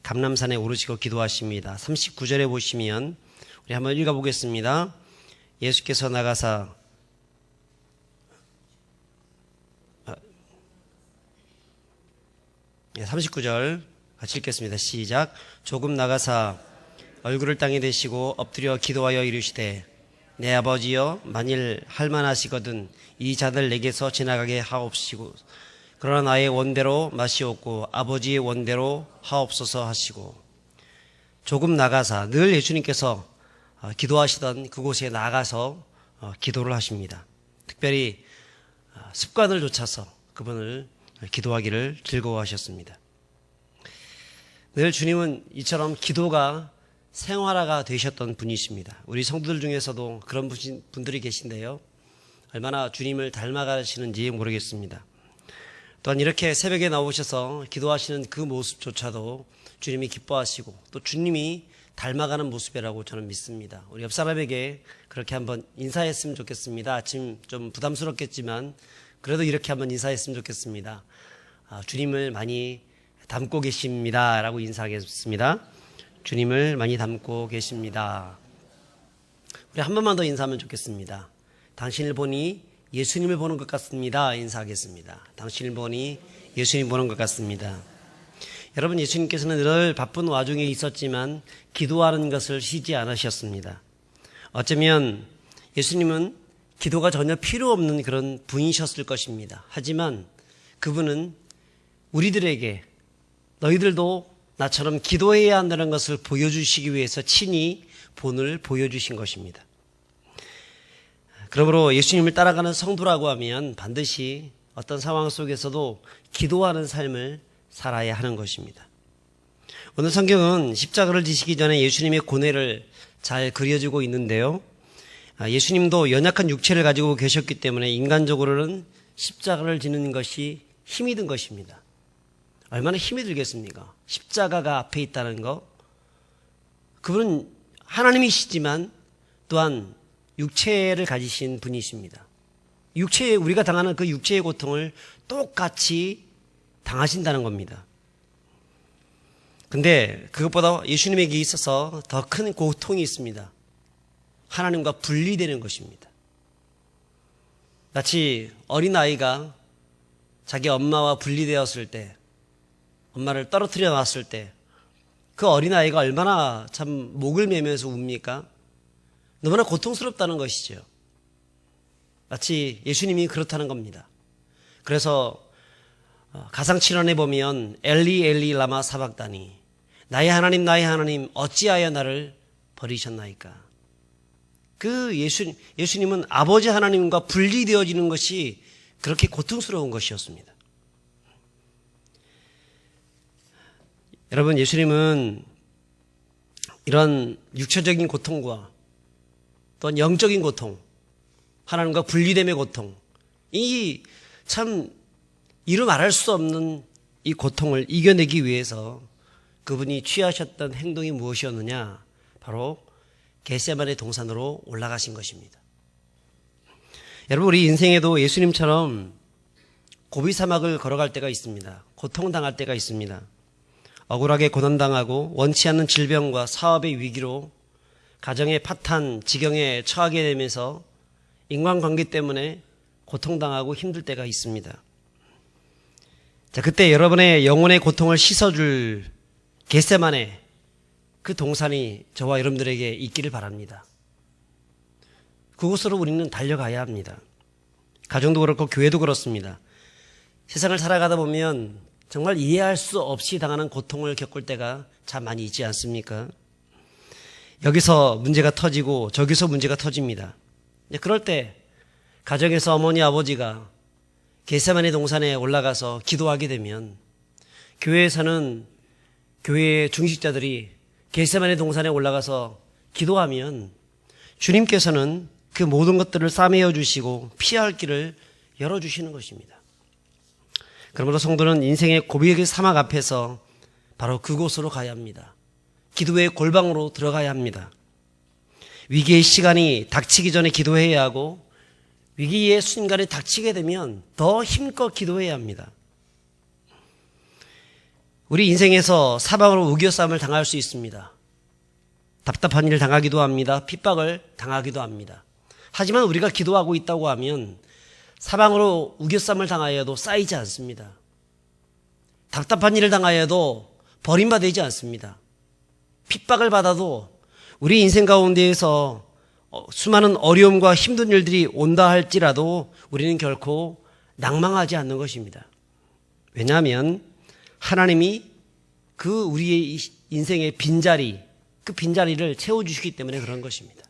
감람산에 오르시고 기도하십니다. 39절에 보시면 우리 한번 읽어보겠습니다. 예수께서 나가사 39절 같이 읽겠습니다. 시작. 조금 나가사 얼굴을 땅에 대시고 엎드려 기도하여 이르시되 내 아버지여 만일 할만하시거든 이 잔을 내게서 지나가게 하옵시고 그러나 나의 원대로 마시옵고 아버지의 원대로 하옵소서 하시고, 조금 나가사, 늘 예수님께서 기도하시던 그곳에 나가서 기도를 하십니다. 특별히 습관을 좇아서 그분을 기도하기를 즐거워하셨습니다. 늘 주님은 이처럼 기도가 생활화가 되셨던 분이십니다. 우리 성도들 중에서도 그런 분들이 계신데요, 얼마나 주님을 닮아가시는지 모르겠습니다. 또한 이렇게 새벽에 나오셔서 기도하시는 그 모습조차도 주님이 기뻐하시고 또 주님이 닮아가는 모습이라고 저는 믿습니다. 우리 옆 사람에게 그렇게 한번 인사했으면 좋겠습니다. 아침 좀 부담스럽겠지만 그래도 이렇게 한번 인사했으면 좋겠습니다. 주님을 많이 닮고 계십니다 라고 인사하겠습니다. 주님을 많이 닮고 계십니다. 우리 한 번만 더 인사하면 좋겠습니다. 당신을 보니 예수님을 보는 것 같습니다. 인사하겠습니다. 당신을 보니 예수님 보는 것 같습니다. 여러분, 예수님께서는 늘 바쁜 와중에 있었지만 기도하는 것을 쉬지 않으셨습니다. 어쩌면 예수님은 기도가 전혀 필요 없는 그런 분이셨을 것입니다. 하지만 그분은 우리들에게 너희들도 나처럼 기도해야 한다는 것을 보여주시기 위해서 친히 본을 보여주신 것입니다. 그러므로 예수님을 따라가는 성도라고 하면 반드시 어떤 상황 속에서도 기도하는 삶을 살아야 하는 것입니다. 오늘 성경은 십자가를 지시기 전에 예수님의 고뇌를 잘 그려주고 있는데요, 예수님도 연약한 육체를 가지고 계셨기 때문에 인간적으로는 십자가를 지는 것이 힘이 든 것입니다. 얼마나 힘이 들겠습니까? 십자가가 앞에 있다는 것. 그분은 하나님이시지만 또한 육체를 가지신 분이십니다. 우리가 당하는 그 육체의 고통을 똑같이 당하신다는 겁니다. 근데 그것보다 예수님에게 있어서 더 큰 고통이 있습니다. 하나님과 분리되는 것입니다. 마치 어린아이가 자기 엄마와 분리되었을 때, 엄마를 떨어뜨려 놨을 때 그 어린아이가 얼마나 참 목을 매면서 웁니까? 너무나 고통스럽다는 것이죠. 마치 예수님이 그렇다는 겁니다. 그래서 가상칠언에 보면 엘리 엘리 라마 사박다니, 나의 하나님 어찌하여 나를 버리셨나이까. 그 예수님은 아버지 하나님과 분리되어지는 것이 그렇게 고통스러운 것이었습니다. 여러분, 예수님은 이런 육체적인 고통과 또한 영적인 고통, 하나님과 분리됨의 고통, 이 참 이루 말할 수 없는 이 고통을 이겨내기 위해서 그분이 취하셨던 행동이 무엇이었느냐? 바로 겟세마네 동산으로 올라가신 것입니다. 여러분, 우리 인생에도 예수님처럼 고비 사막을 걸어갈 때가 있습니다. 고통당할 때가 있습니다. 억울하게 고난당하고 원치 않는 질병과 사업의 위기로 가정의 파탄, 지경에 처하게 되면서 인간관계 때문에 고통당하고 힘들 때가 있습니다. 자, 그때 여러분의 영혼의 고통을 씻어줄 겟세마네 그 동산이 저와 여러분들에게 있기를 바랍니다. 그곳으로 우리는 달려가야 합니다. 가정도 그렇고 교회도 그렇습니다. 세상을 살아가다 보면 정말 이해할 수 없이 당하는 고통을 겪을 때가 참 많이 있지 않습니까? 여기서 문제가 터지고 저기서 문제가 터집니다. 그럴 때 가정에서 어머니 아버지가 겟세마네 동산에 올라가서 기도하게 되면, 교회에서는 교회의 중직자들이 겟세마네 동산에 올라가서 기도하면 주님께서는 그 모든 것들을 싸매어 주시고 피할 길을 열어주시는 것입니다. 그러므로 성도는 인생의 고비의 사막 앞에서 바로 그곳으로 가야 합니다. 기도의 골방으로 들어가야 합니다. 위기의 시간이 닥치기 전에 기도해야 하고, 위기의 순간에 닥치게 되면 더 힘껏 기도해야 합니다. 우리 인생에서 사방으로 우겨싸움을 당할 수 있습니다. 답답한 일을 당하기도 합니다. 핍박을 당하기도 합니다. 하지만 우리가 기도하고 있다고 하면 사방으로 우겨싸움을 당하여도 쌓이지 않습니다. 답답한 일을 당하여도 버림받지 않습니다. 핍박을 받아도 우리 인생 가운데에서 수많은 어려움과 힘든 일들이 온다 할지라도 우리는 결코 낭망하지 않는 것입니다. 왜냐하면 하나님이 그 우리의 인생의 빈자리, 그 빈자리를 채워주시기 때문에 그런 것입니다.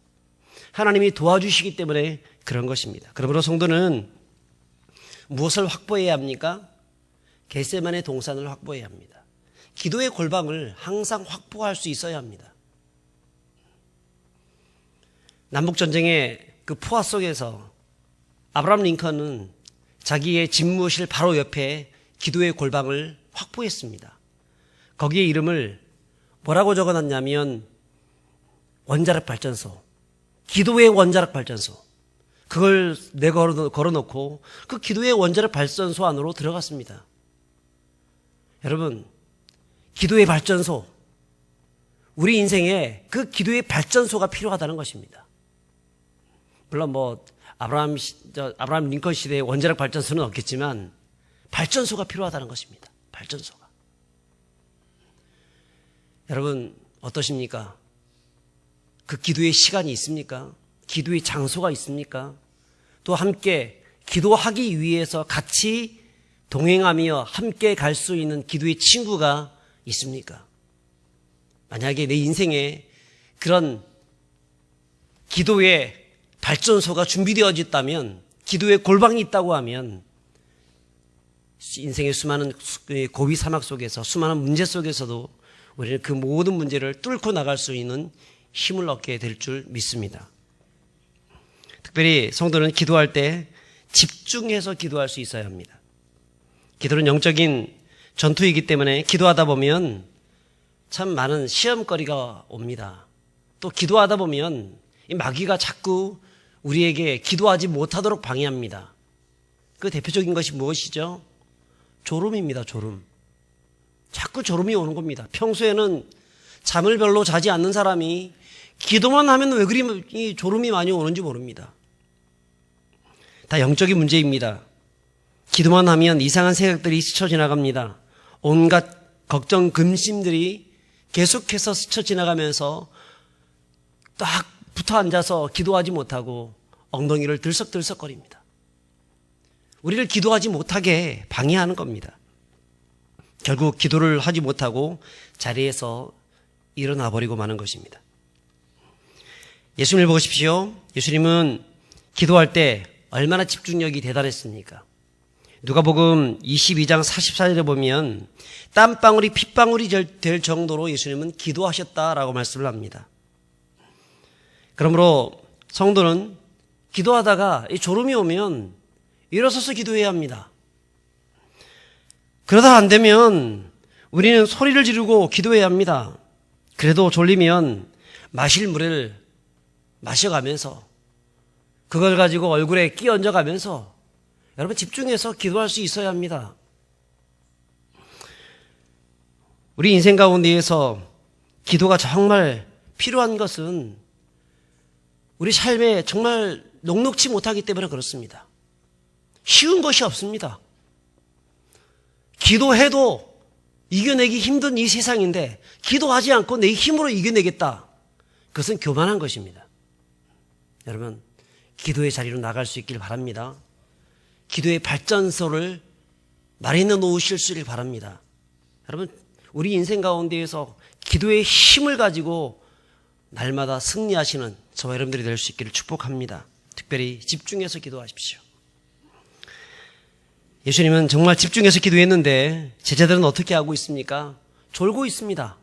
하나님이 도와주시기 때문에 그런 것입니다. 그러므로 성도는 무엇을 확보해야 합니까? 겟세마네 동산을 확보해야 합니다. 기도의 골방을 항상 확보할 수 있어야 합니다. 남북전쟁의 그 포화 속에서 아브라함 링컨은 자기의 집무실 바로 옆에 기도의 골방을 확보했습니다. 거기에 이름을 뭐라고 적어놨냐면 원자력 발전소, 기도의 원자력 발전소. 그걸 내가 걸어놓고 그 기도의 원자력 발전소 안으로 들어갔습니다. 여러분, 기도의 발전소, 우리 인생에 그 기도의 발전소가 필요하다는 것입니다. 물론 아브라함 링컨 시대의 원자력 발전소는 없겠지만 발전소가 필요하다는 것입니다. 발전소가. 여러분 어떠십니까? 그 기도의 시간이 있습니까? 기도의 장소가 있습니까? 또 함께 기도하기 위해서 같이 동행하며 함께 갈 수 있는 기도의 친구가 있습니까? 만약에 내 인생에 그런 기도의 발전소가 준비되어졌다면, 기도의 골방이 있다고 하면 인생의 수많은 고비 사막 속에서, 수많은 문제 속에서도 우리는 그 모든 문제를 뚫고 나갈 수 있는 힘을 얻게 될 줄 믿습니다. 특별히 성도는 기도할 때 집중해서 기도할 수 있어야 합니다. 기도는 영적인 전투이기 때문에 기도하다 보면 참 많은 시험거리가 옵니다. 또 기도하다 보면 이 마귀가 자꾸 우리에게 기도하지 못하도록 방해합니다. 그 대표적인 것이 무엇이죠? 졸음입니다. 졸음. 자꾸 졸음이 오는 겁니다. 평소에는 잠을 별로 자지 않는 사람이 기도만 하면 왜 그리 졸음이 많이 오는지 모릅니다. 다 영적인 문제입니다. 기도만 하면 이상한 생각들이 스쳐 지나갑니다. 온갖 걱정, 근심들이 계속해서 스쳐 지나가면서 딱 붙어 앉아서 기도하지 못하고 엉덩이를 들썩들썩거립니다. 우리를 기도하지 못하게 방해하는 겁니다. 결국 기도를 하지 못하고 자리에서 일어나 버리고 마는 것입니다. 예수님을 보십시오. 예수님은 기도할 때 얼마나 집중력이 대단했습니까? 누가복음 22장 44절에 보면 땀방울이 핏방울이 될 정도로 예수님은 기도하셨다라고 말씀을 합니다. 그러므로 성도는 기도하다가 이 졸음이 오면 일어서서 기도해야 합니다. 그러다 안 되면 우리는 소리를 지르고 기도해야 합니다. 그래도 졸리면 마실 물을 마셔가면서 그걸 가지고 얼굴에 끼얹어가면서 여러분 집중해서 기도할 수 있어야 합니다. 우리 인생 가운데에서 기도가 정말 필요한 것은 우리 삶에 정말 녹록지 못하기 때문에 그렇습니다. 쉬운 것이 없습니다. 기도해도 이겨내기 힘든 이 세상인데 기도하지 않고 내 힘으로 이겨내겠다. 그것은 교만한 것입니다. 여러분, 기도의 자리로 나갈 수 있길 바랍니다. 기도의 발전소를 마련해 놓으실 수 있길 바랍니다. 여러분, 우리 인생 가운데에서 기도의 힘을 가지고 날마다 승리하시는 저와 여러분들이 될 수 있기를 축복합니다. 특별히 집중해서 기도하십시오. 예수님은 정말 집중해서 기도했는데 제자들은 어떻게 하고 있습니까? 졸고 있습니다.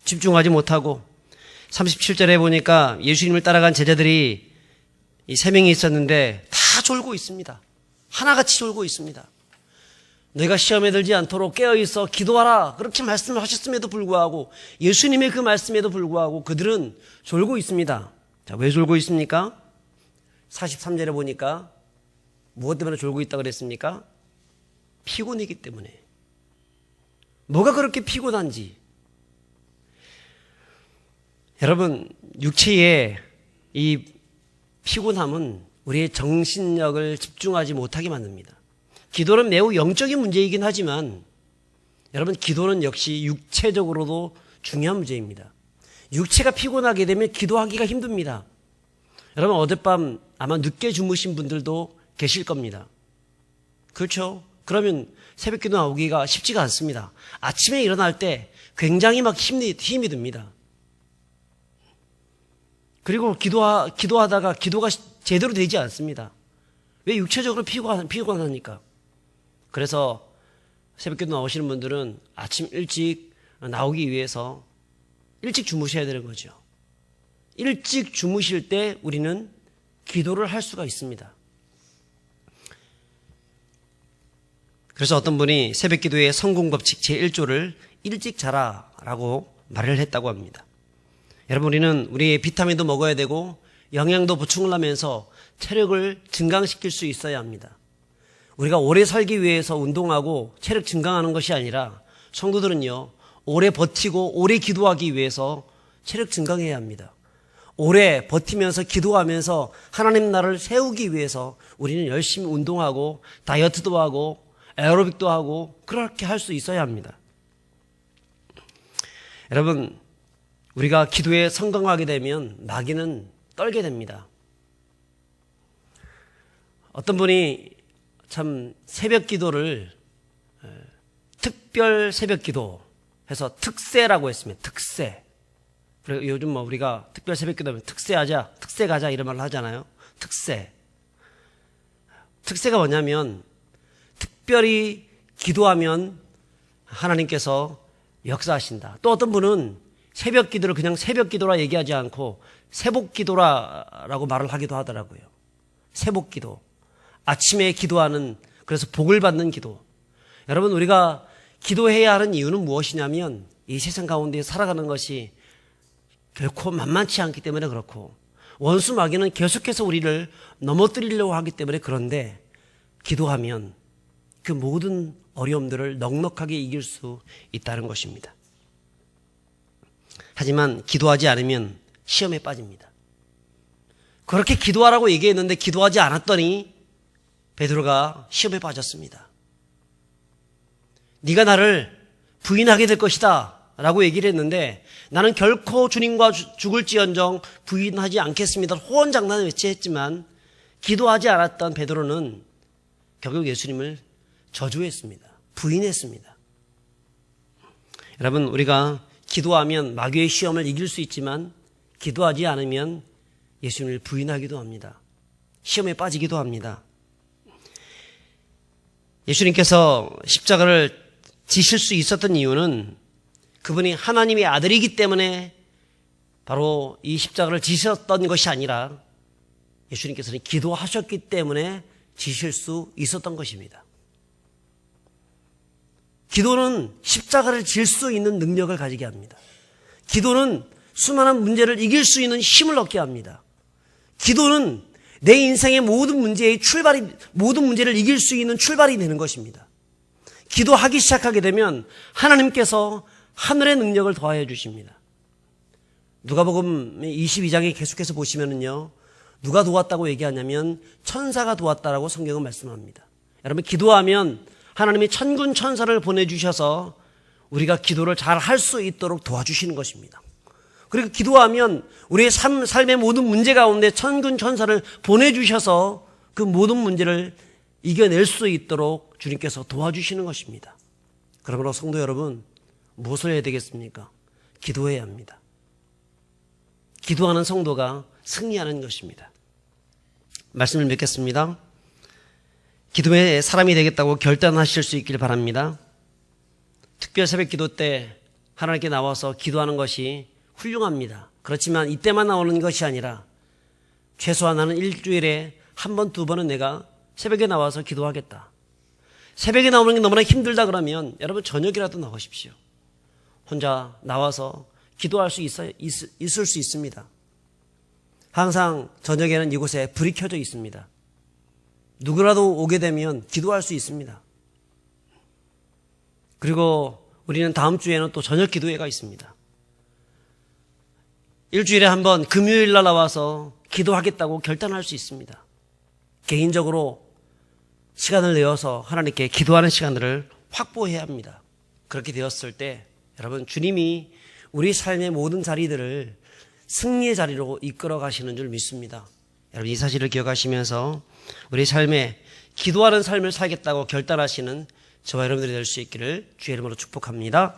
집중하지 못하고. 37절에 보니까 예수님을 따라간 제자들이 이 3명이 있었는데 다 졸고 있습니다. 하나같이 졸고 있습니다. 너희가 시험에 들지 않도록 깨어있어 기도하라, 그렇게 말씀을 하셨음에도 불구하고, 예수님의 그 말씀에도 불구하고 그들은 졸고 있습니다. 자, 왜 졸고 있습니까? 43절에 보니까 무엇 때문에 졸고 있다고 그랬습니까? 피곤이기 때문에. 뭐가 그렇게 피곤한지. 여러분, 육체의 이 피곤함은 우리의 정신력을 집중하지 못하게 만듭니다. 기도는 매우 영적인 문제이긴 하지만 여러분, 기도는 역시 육체적으로도 중요한 문제입니다. 육체가 피곤하게 되면 기도하기가 힘듭니다. 여러분, 어젯밤 아마 늦게 주무신 분들도 계실 겁니다. 그렇죠? 그러면 새벽 기도 나오기가 쉽지가 않습니다. 아침에 일어날 때 굉장히 막 힘이 듭니다. 그리고 기도하다가 기도가 제대로 되지 않습니다. 왜? 육체적으로 피곤하니까. 그래서 새벽 기도 나오시는 분들은 아침 일찍 나오기 위해서 일찍 주무셔야 되는 거죠. 일찍 주무실 때 우리는 기도를 할 수가 있습니다. 그래서 어떤 분이 새벽 기도의 성공 법칙 제1조를 일찍 자라라고 말을 했다고 합니다. 여러분, 우리는 우리의 비타민도 먹어야 되고 영양도 보충을 하면서 체력을 증강시킬 수 있어야 합니다. 우리가 오래 살기 위해서 운동하고 체력 증강하는 것이 아니라 성도들은요, 오래 버티고 오래 기도하기 위해서 체력 증강해야 합니다. 오래 버티면서 기도하면서 하나님 나라를 세우기 위해서 우리는 열심히 운동하고 다이어트도 하고 에어로빅도 하고 그렇게 할 수 있어야 합니다. 여러분, 우리가 기도에 성공하게 되면 마귀는 떨게 됩니다. 어떤 분이 참 새벽 기도를 특별 새벽 기도 해서 특세라고 했습니다. 특세. 그리고 요즘 우리가 특별 새벽 기도하면 특세하자, 특세 가자 이런 말을 하잖아요. 특세. 특세가 뭐냐면 특별히 기도하면 하나님께서 역사하신다. 또 어떤 분은 새벽 기도를 그냥 새벽 기도라 얘기하지 않고 새복 기도라고 말을 하기도 하더라고요. 새복 기도. 아침에 기도하는, 그래서 복을 받는 기도. 여러분, 우리가 기도해야 하는 이유는 무엇이냐면 이 세상 가운데 살아가는 것이 결코 만만치 않기 때문에 그렇고 원수 마귀는 계속해서 우리를 넘어뜨리려고 하기 때문에 그런데 기도하면 그 모든 어려움들을 넉넉하게 이길 수 있다는 것입니다. 하지만 기도하지 않으면 시험에 빠집니다. 그렇게 기도하라고 얘기했는데 기도하지 않았더니 베드로가 시험에 빠졌습니다. 네가 나를 부인하게 될 것이다 라고 얘기를 했는데 나는 결코 주님과 죽을지언정 부인하지 않겠습니다. 호언장난을 외치했지만 기도하지 않았던 베드로는 결국 예수님을 저주했습니다. 부인했습니다. 여러분, 우리가 기도하면 마귀의 시험을 이길 수 있지만 기도하지 않으면 예수님을 부인하기도 합니다. 시험에 빠지기도 합니다. 예수님께서 십자가를 지실 수 있었던 이유는 그분이 하나님의 아들이기 때문에 바로 이 십자가를 지셨던 것이 아니라 예수님께서는 기도하셨기 때문에 지실 수 있었던 것입니다. 기도는 십자가를 질 수 있는 능력을 가지게 합니다. 기도는 수많은 문제를 이길 수 있는 힘을 얻게 합니다. 기도는 내 인생의 모든 문제를 이길 수 있는 출발이 되는 것입니다. 기도하기 시작하게 되면 하나님께서 하늘의 능력을 더하여 주십니다. 누가복음 22장에 계속해서 보시면은요, 누가 도왔다고 얘기하냐면 천사가 도왔다라고 성경은 말씀합니다. 여러분, 기도하면 하나님이 천군 천사를 보내주셔서 우리가 기도를 잘 할 수 있도록 도와주시는 것입니다. 그리고 기도하면 우리의 삶의 모든 문제 가운데 천군 천사를 보내주셔서 그 모든 문제를 이겨낼 수 있도록 주님께서 도와주시는 것입니다. 그러므로 성도 여러분, 무엇을 해야 되겠습니까? 기도해야 합니다. 기도하는 성도가 승리하는 것입니다. 말씀을 맺겠습니다. 기도의 사람이 되겠다고 결단하실 수 있길 바랍니다. 특별 새벽 기도 때 하나님께 나와서 기도하는 것이 훌륭합니다. 그렇지만 이때만 나오는 것이 아니라 최소한 나는 일주일에 한 번, 두 번은 내가 새벽에 나와서 기도하겠다. 새벽에 나오는 게 너무나 힘들다 그러면 여러분 저녁이라도 나오십시오. 혼자 나와서 기도할 수 있을 수 있습니다. 항상 저녁에는 이곳에 불이 켜져 있습니다. 누구라도 오게 되면 기도할 수 있습니다. 그리고 우리는 다음 주에는 또 저녁 기도회가 있습니다. 일주일에 한 번 금요일 날 나와서 기도하겠다고 결단할 수 있습니다. 개인적으로 시간을 내어서 하나님께 기도하는 시간들을 확보해야 합니다. 그렇게 되었을 때 여러분, 주님이 우리 삶의 모든 자리들을 승리의 자리로 이끌어 가시는 줄 믿습니다. 여러분, 이 사실을 기억하시면서 우리 삶에 기도하는 삶을 살겠다고 결단하시는 저와 여러분들이 될 수 있기를 주의 이름으로 축복합니다.